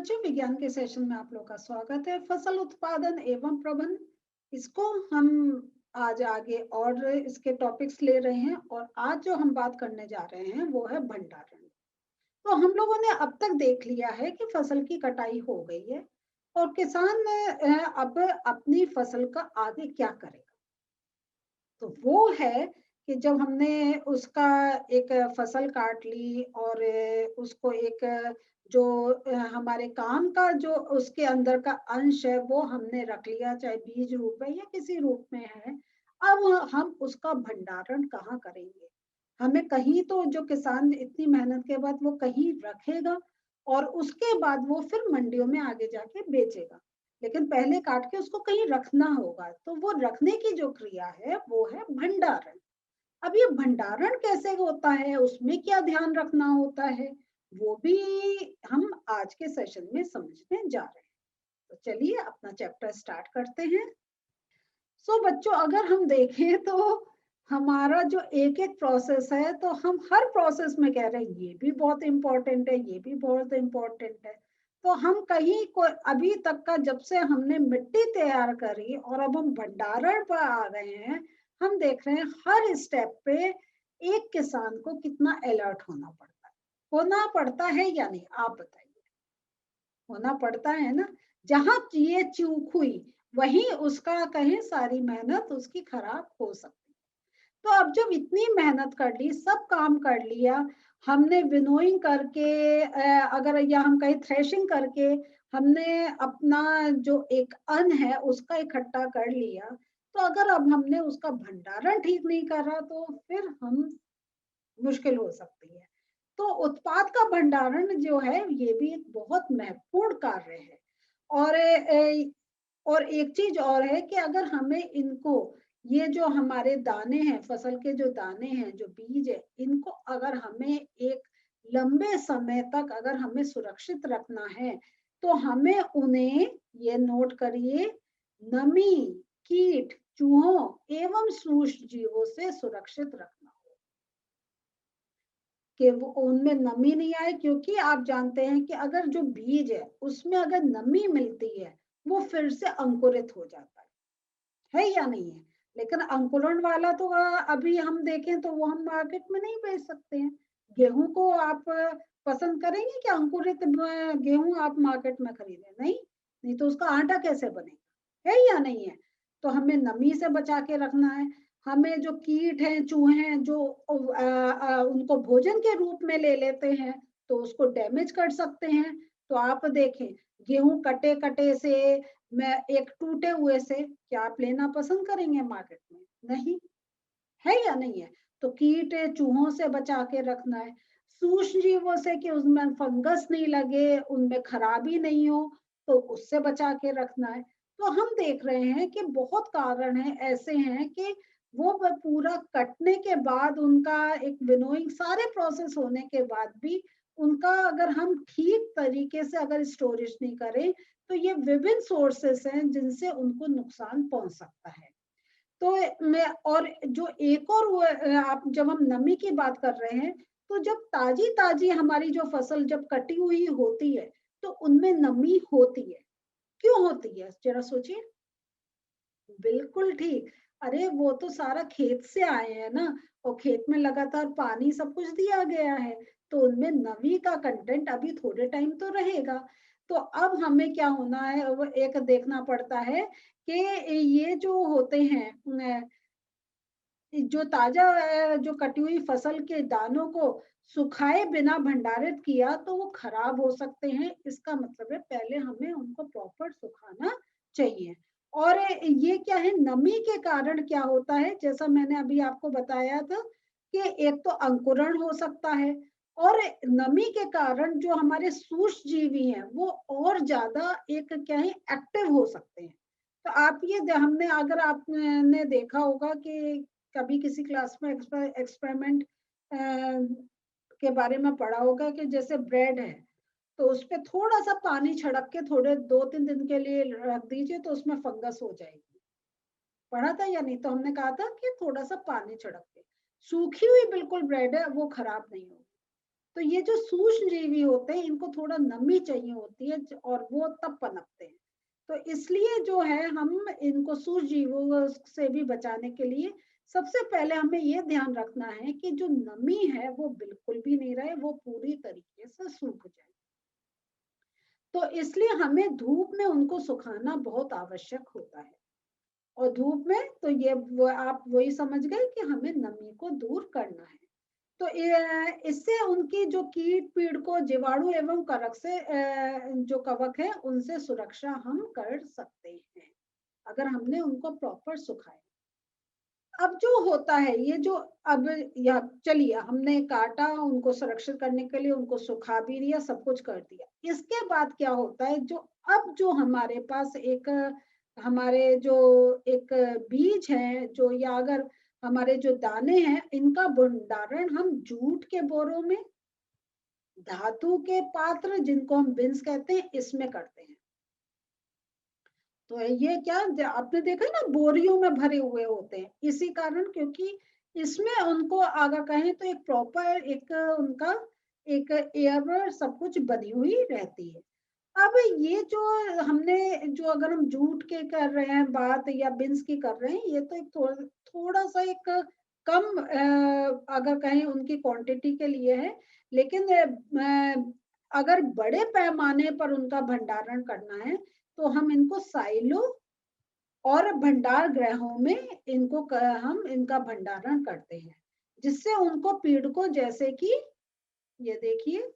बच्चों, विज्ञान के सेशन में आप लोग का स्वागत है। फसल उत्पादन एवं प्रबंधन, इसको हम आज आगे और इसके टॉपिक्स ले रहे हैं। और आज जो हम बात करने जा रहे हैं वो है भंडारण। तो हम लोगों ने अब तक देख लिया है कि फसल की कटाई हो गई है और किसान अब अपनी फसल का आगे क्या करेगा। तो वो है कि जब हमने उसका एक फसल काट ली और उसको एक जो हमारे काम का जो उसके अंदर का अंश है वो हमने रख लिया, चाहे बीज रूप में या किसी रूप में है। अब हम उसका भंडारण कहाँ करेंगे? हमें कहीं तो जो किसान इतनी मेहनत के बाद वो कहीं रखेगा और उसके बाद वो फिर मंडियों में आगे जाके बेचेगा। लेकिन पहले काट के उसको कहीं रखना होगा, तो वो रखने की जो क्रिया है वो है भंडारण। अब ये भंडारण कैसे होता है, उसमें क्या ध्यान रखना होता है, वो भी हम आज के सेशन में समझने जा रहे हैं। तो चलिए अपना चैप्टर स्टार्ट करते हैं। बच्चों, अगर हम देखें तो हमारा जो एक एक प्रोसेस है, तो हम हर प्रोसेस में कह रहे हैं ये भी बहुत इंपॉर्टेंट है, ये भी बहुत इंपॉर्टेंट है। तो हम कहीं को अभी तक का, जब से हमने मिट्टी तैयार करी और अब हम भंडारण पर आ गए हैं, हम देख रहे हैं हर स्टेप पे एक किसान को कितना अलर्ट होना पड़ता है या नहीं, आप बताइए। होना पड़ता है ना। जहां ये चूक हुई वहीं उसका कहीं सारी मेहनत उसकी खराब हो सकती है। तो अब जब इतनी मेहनत कर ली, सब काम कर लिया, हमने विनोइंग करके अगर या हम कहीं थ्रेशिंग करके हमने अपना जो एक अन्न है उसका इकट्ठा कर लिया, तो अगर अब हमने उसका भंडारण ठीक नहीं करा तो फिर हम मुश्किल हो सकती है। तो उत्पाद का भंडारण जो है ये भी एक बहुत महत्वपूर्ण कार्य है। और और एक चीज और है कि अगर हमें इनको, ये जो हमारे दाने हैं, फसल के जो दाने हैं, जो बीज है, इनको अगर हमें एक लंबे समय तक अगर हमें सुरक्षित रखना है, तो हमें उन्हें, ये नोट करिए, नमी, कीट, चूहों एवं सूक्ष्म जीवों से सुरक्षित रखना कि वो उनमें नमी नहीं आए। क्योंकि आप जानते हैं कि अगर जो बीज है उसमें अगर नमी मिलती है, वो फिर से अंकुरित हो जाता है या नहीं है। लेकिन अंकुरण वाला तो अभी हम देखें तो वो हम मार्केट में नहीं बेच सकते हैं। गेहूं को आप पसंद करेंगे कि अंकुरित गेहूं आप मार्केट में खरीदें? नहीं। नहीं तो उसका आटा कैसे बनेगा, है या नहीं है। तो हमें नमी से बचा के रखना है। हमें जो कीट हैं, चूहे हैं, जो उनको भोजन के रूप में ले लेते हैं, तो उसको डैमेज कर सकते हैं। तो आप देखें, गेहूं कटे कटे से, मैं एक टूटे हुए से, क्या आप लेना पसंद करेंगे मार्केट में? नहीं, है या नहीं है। तो कीट चूहों से बचा के रखना है, सूक्ष्म जीवों से कि उसमें फंगस नहीं लगे, उनमें खराबी नहीं हो, तो उससे बचा के रखना है। तो हम देख रहे हैं कि बहुत कारण है ऐसे हैं कि वो पूरा कटने के बाद उनका एक विनोइंग सारे प्रोसेस होने के बाद भी उनका अगर हम ठीक तरीके से अगर स्टोरेज नहीं करें, तो ये विभिन्न सोर्सेस हैं जिनसे उनको नुकसान पहुंच सकता है। तो मैं, और जो एक और आप, जब हम नमी की बात कर रहे हैं, तो जब ताजी ताजी हमारी जो फसल जब कटी हुई होती है, तो उनमें नमी होती है। क्यों होती है, जरा सोचिए। बिल्कुल ठीक। अरे वो तो सारा खेत से आए हैं ना, और खेत में लगातार पानी सब कुछ दिया गया है, तो उनमें नमी का कंटेंट अभी थोड़े टाइम तो रहेगा। तो अब हमें क्या होना है, वो एक देखना पड़ता है कि ये जो होते हैं जो ताजा जो कटी हुई फसल के दानों को सुखाए बिना भंडारित किया तो वो खराब हो सकते हैं। इसका मतलब है पहले हमें उनको प्रॉपर सुखाना चाहिए। और ये क्या है, नमी के कारण क्या होता है, जैसा मैंने अभी आपको बताया था कि एक तो अंकुरण हो सकता है, और नमी के कारण जो हमारे सूक्ष्म जीवी हैं वो और ज्यादा एक क्या है, एक्टिव हो सकते हैं। तो आप ये हमने, अगर आपने देखा होगा कि कभी किसी क्लास में एक्सपेरिमेंट के बारे में पढ़ा होगा कि जैसे ब्रेड है, तो उस पे थोड़ा सा पानी छिड़क के थोड़े 2-3 दिन के लिए रख दीजिए तो उसमें फंगस हो जाएगी। पढ़ा था या नहीं? तो हमने कहा था कि थोड़ा सा पानी छिड़क के, सूखी हुई बिल्कुल ब्रेड है वो खराब नहीं होगी। तो ये जो सूक्ष्म जीवी होते हैं इनको थोड़ा नमी चाहिए होती है और वो तब पनपते हैं। तो इसलिए जो है हम इनको सूक्ष्म जीवों से भी बचाने के लिए सबसे पहले हमें ये ध्यान रखना है कि जो नमी है वो बिल्कुल भी नहीं रहे, वो पूरी तरीके से सूख जाए। तो इसलिए हमें धूप में उनको सुखाना बहुत आवश्यक होता है। और धूप में तो ये वो आप वही समझ गए कि हमें नमी को दूर करना है। तो इससे उनकी जो कीट पीड़कों जीवाणु एवं करक से जो कवक है उनसे सुरक्षा हम कर सकते हैं अगर हमने उनको प्रॉपर सुखाया। अब जो होता है ये जो अब या चलिए हमने काटा उनको सुरक्षित करने के लिए, उनको सुखा भी दिया, सब कुछ कर दिया। इसके बाद क्या होता है जो अब जो हमारे पास एक हमारे जो एक बीज है जो या अगर हमारे जो दाने हैं इनका भंडारण हम जूट के बोरों में, धातु के पात्र जिनको हम बिन्स कहते हैं इसमें करते हैं। तो ये क्या आपने देखा ना बोरियों में भरे हुए होते हैं इसी कारण, क्योंकि इसमें उनको अगर कहें तो एक प्रॉपर एक उनका एक एयर सब कुछ बनी हुई रहती है। अब ये जो हमने जो अगर हम जूट के कर रहे हैं बात या बिन्स की कर रहे हैं ये तो एक थोड़ा सा एक कम अगर कहें उनकी क्वांटिटी के लिए है, लेकिन अगर बड़े पैमाने पर उनका भंडारण करना है तो हम इनको साइलो और भंडार गृहों में इनको हम इनका भंडारण करते हैं जिससे उनको पीड़कों जैसे कि ये देखिए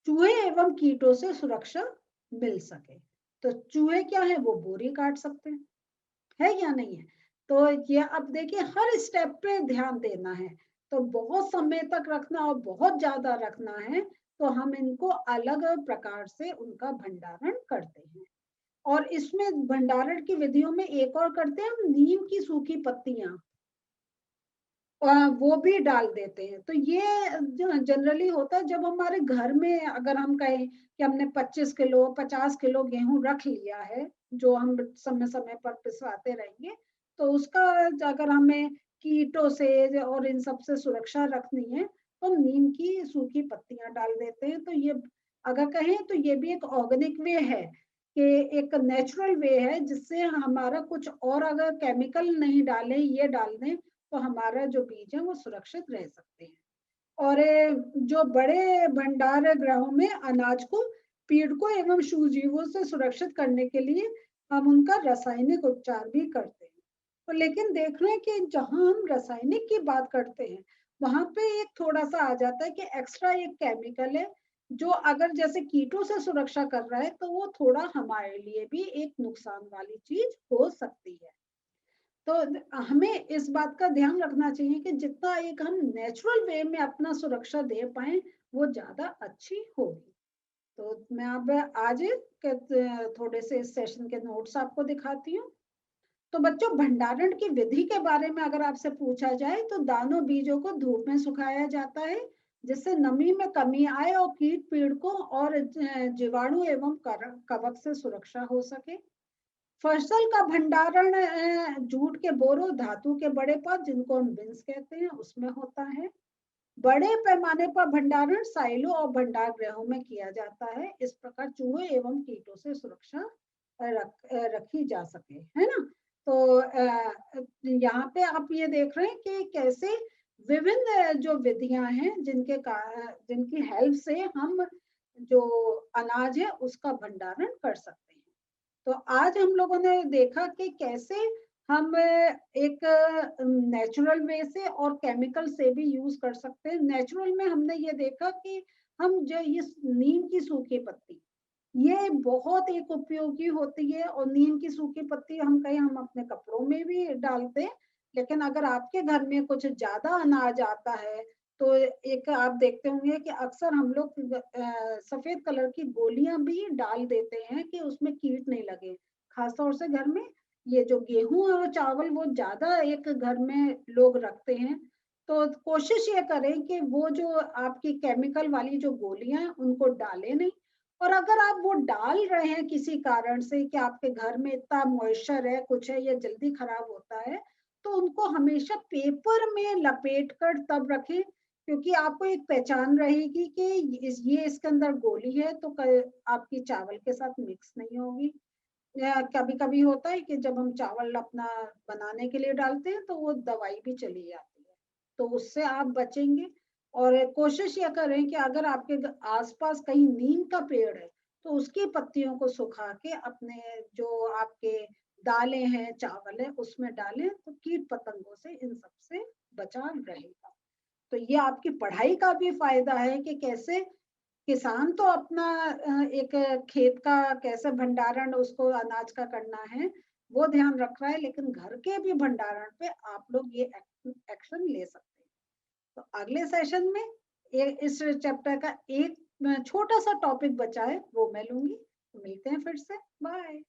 चूहे एवं कीटों से सुरक्षा मिल सके। तो चूहे क्या है वो बोरी काट सकते हैं, है या नहीं है? तो ये अब देखिए हर स्टेप पे ध्यान देना है। तो बहुत समय तक रखना और बहुत ज्यादा रखना है तो हम इनको अलग प्रकार से उनका भंडारण करते हैं। और इसमें भंडारण की विधियों में एक और करते हैं हम नीम की सूखी पत्तियां वो भी डाल देते हैं। तो ये जनरली होता है जब हमारे घर में अगर हम कहें कि हमने 25 किलो 50 किलो गेहूं रख लिया है जो हम समय समय पर पिसवाते रहेंगे, तो उसका अगर हमें कीटों से और इन सब से सुरक्षा रखनी है तो हम नीम की सूखी पत्तियां डाल देते हैं। तो ये अगर कहें तो ये भी एक ऑर्गेनिक वे है कि एक नेचुरल वे है जिससे हमारा कुछ और अगर केमिकल नहीं डालें ये डाल दें तो हमारा जो बीज है वो सुरक्षित रह सकते हैं। और जो बड़े भंडार गृहों में अनाज को पीड़कों एवं सूजीवों से सुरक्षित करने के लिए हम उनका रासायनिक उपचार भी करते हैं। तो लेकिन देख रहे हैं कि जहां हम रासायनिक की बात करते हैं वहां पे एक थोड़ा सा आ जाता है कि एक्स्ट्रा एक केमिकल है जो अगर जैसे कीटों से सुरक्षा कर रहा है तो वो थोड़ा हमारे लिए भी एक नुकसान वाली चीज हो सकती है। तो हमें इस बात का ध्यान रखना चाहिए कि जितना एक हम नेचुरल वे में अपना सुरक्षा दे पाए वो ज्यादा अच्छी होगी। तो मैं अब आज के थोड़े से इस सेशन के नोट्स आपको दिखाती हूँ। तो बच्चों भंडारण की विधि के बारे में अगर आपसे पूछा जाए तो दानों बीजों को धूप में सुखाया जाता है जिससे नमी में कमी आए और कीट पीड़कों और जीवाणु एवं कवक से सुरक्षा हो सके। फसल का भंडारण जूट के बोरों धातु के बड़े पात्र जिनको हम बिन्स कहते हैं उसमें होता है। बड़े पैमाने पर भंडारण साइलो और भंडार गृहों में किया जाता है। इस प्रकार चूहे एवं कीटों से सुरक्षा रखी जा सके, है ना। तो यहाँ पे आप ये देख रहे हैं कि कैसे विभिन्न जो विधियां हैं जिनकी हेल्प से हम जो अनाज है उसका भंडारण कर सकते हैं। तो आज हम लोगों ने देखा कि कैसे हम एक नेचुरल वे से और केमिकल से भी यूज कर सकते हैं। नेचुरल में हमने ये देखा कि हम जो ये नीम की सूखी पत्ती ये बहुत एक उपयोगी होती है और नीम की सूखी पत्ती हम कहीं हम अपने कपड़ों में भी डालते हैं। लेकिन अगर आपके घर में कुछ ज्यादा अनाज आता है तो एक आप देखते होंगे कि अक्सर हम लोग सफेद कलर की गोलियां भी डाल देते हैं कि उसमें कीट नहीं लगे। खासतौर से घर में ये जो गेहूं और चावल वो ज्यादा एक घर में लोग रखते हैं। तो कोशिश ये करें कि वो जो आपकी केमिकल वाली जो गोलियां हैं उनको डालें नहीं। और अगर आप वो डाल रहे हैं किसी कारण से कि आपके घर में इतना मॉइस्चर है कुछ है या जल्दी खराब होता है तो उनको हमेशा पेपर में लपेट कर तब रखें क्योंकि आपको एक पहचान रहेगी कि ये इसके अंदर गोली है, तो आपकी चावल के साथ मिक्स नहीं होगी। या कभी कभी होता है कि जब हम चावल अपना बनाने के लिए डालते हैं तो वो दवाई भी चली जाती है, तो उससे आप बचेंगे। और कोशिश ये करें कि अगर आपके आसपास कहीं नीम का पेड़ है तो उसकी पत्तियों को सुखा के अपने जो आपके दालें हैं, चावल है, उसमें डालें, तो कीट पतंगों से इन सब से बचाव रहेगा। तो ये आपकी पढ़ाई का भी फायदा है कि कैसे किसान तो अपना एक खेत का कैसे भंडारण उसको अनाज का करना है वो ध्यान रख रहा है, लेकिन घर के भी भंडारण पे आप लोग ये एक्शन ले सकते हैं। तो अगले सेशन में इस चैप्टर का एक छोटा सा टॉपिक बचा है, वो मैं लूंगी। तो मिलते हैं फिर से। बाय।